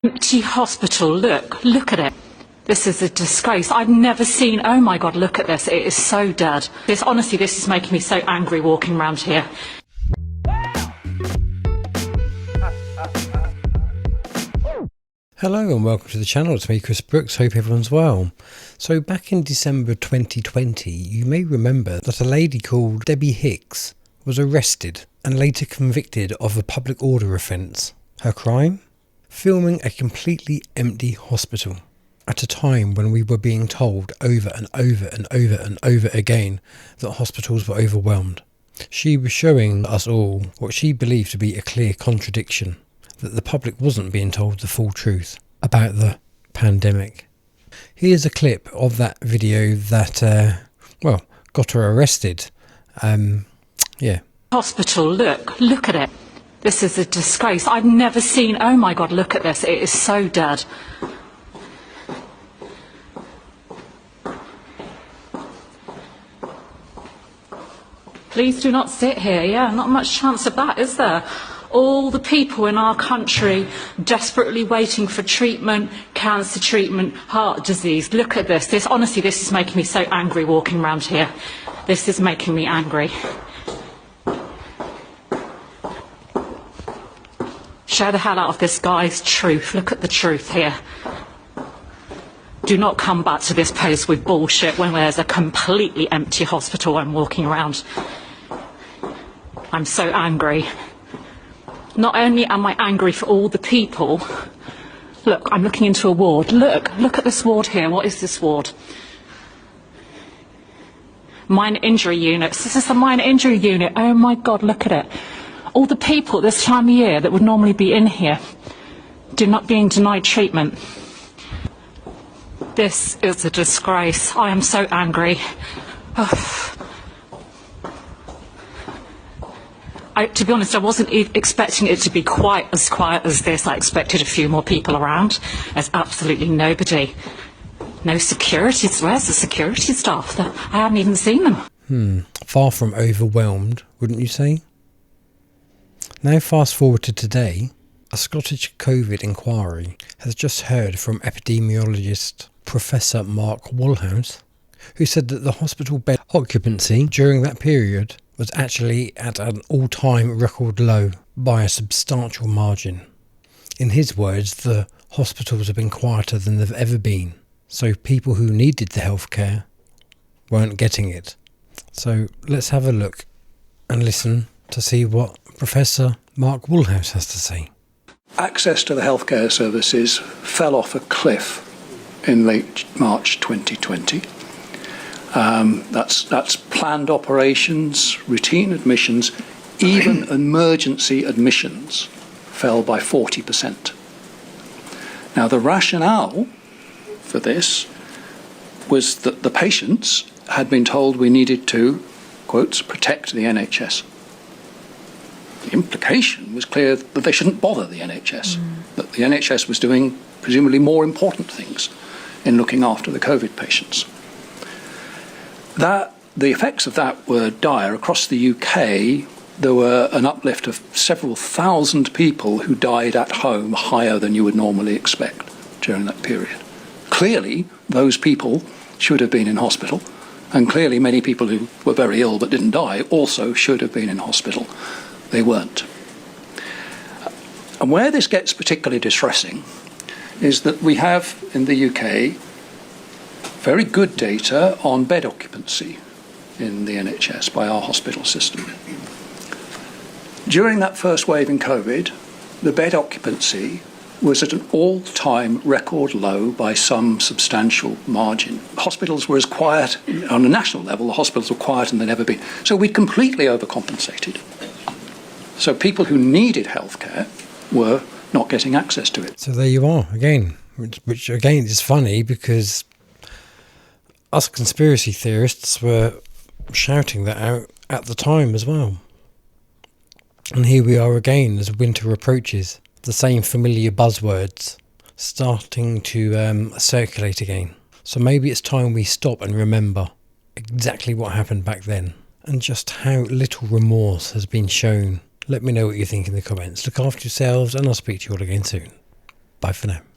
Empty hospital, look at it. This is a disgrace. I've never seen, oh my God, look at this. It is so dead. Honestly, this is making me so angry walking around here. Hello and welcome to the channel. It's me, Chris Brooks. Hope everyone's well. So back in December 2020, you may remember that a lady called Debbie Hicks was arrested and later convicted of a public order offence. Her crime? Filming a completely empty hospital at a time when we were being told over and over and over and over again that hospitals were overwhelmed. She was showing us all what she believed to be a clear contradiction, that the public wasn't being told the full truth about the pandemic. Here's a clip of that video that, got her arrested. Hospital, look at it. This is a disgrace. I've never seen, oh my God, look at this. It is so dead. Please do not sit here. Yeah, not much chance of that, is there? All the people in our country desperately waiting for treatment, cancer treatment, heart disease. Look at this. Honestly, this is making me so angry walking around here. This is making me angry. Show the hell out of this guy's truth. Look at the truth here. Do not come back to this post with bullshit when there's a completely empty hospital I'm walking around. I'm so angry. Not only am I angry for all the people, look, I'm looking into a ward. Look at this ward here. What is this ward? Minor injury units. This is the minor injury unit. Oh my God, look at it. All the people this time of year that would normally be in here not being denied treatment. This is a disgrace. I am so angry. To be honest, I wasn't expecting it to be quite as quiet as this. I expected a few more people around. There's absolutely nobody. No security. Where's the security staff? I haven't even seen them. Far from overwhelmed, wouldn't you say? Now fast forward to today, a Scottish COVID inquiry has just heard from epidemiologist Professor Mark Woolhouse, who said that the hospital bed occupancy during that period was actually at an all-time record low by a substantial margin. In his words, the hospitals have been quieter than they've ever been, so people who needed the healthcare weren't getting it. So let's have a look and listen to see what Professor Mark Woolhouse has to say. Access to the healthcare services fell off a cliff in late March 2020. That's planned operations, routine admissions, even emergency admissions fell by 40%. Now, the rationale for this was that the patients had been told we needed to, quotes, protect the NHS. The implication was clear that they shouldn't bother the NHS, that the NHS was doing presumably more important things in looking after the COVID patients. The effects of that were dire. Across the UK, there were an uplift of several thousand people who died at home, higher than you would normally expect during that period. Clearly, those people should have been in hospital, and clearly many people who were very ill but didn't die also should have been in hospital. They weren't. And where this gets particularly distressing is that we have in the UK very good data on bed occupancy in the NHS by our hospital system. During that first wave in COVID, the bed occupancy was at an all-time record low by some substantial margin. Hospitals were as quiet, on a national level, the hospitals were quieter than they'd ever been. So we completely overcompensated. So people who needed healthcare were not getting access to it. So there you are again, which again is funny because us conspiracy theorists were shouting that out at the time as well. And here we are again as winter approaches, the same familiar buzzwords starting to circulate again. So maybe it's time we stop and remember exactly what happened back then and just how little remorse has been shown. Let me know what you think in the comments. Look after yourselves and I'll speak to you all again soon. Bye for now.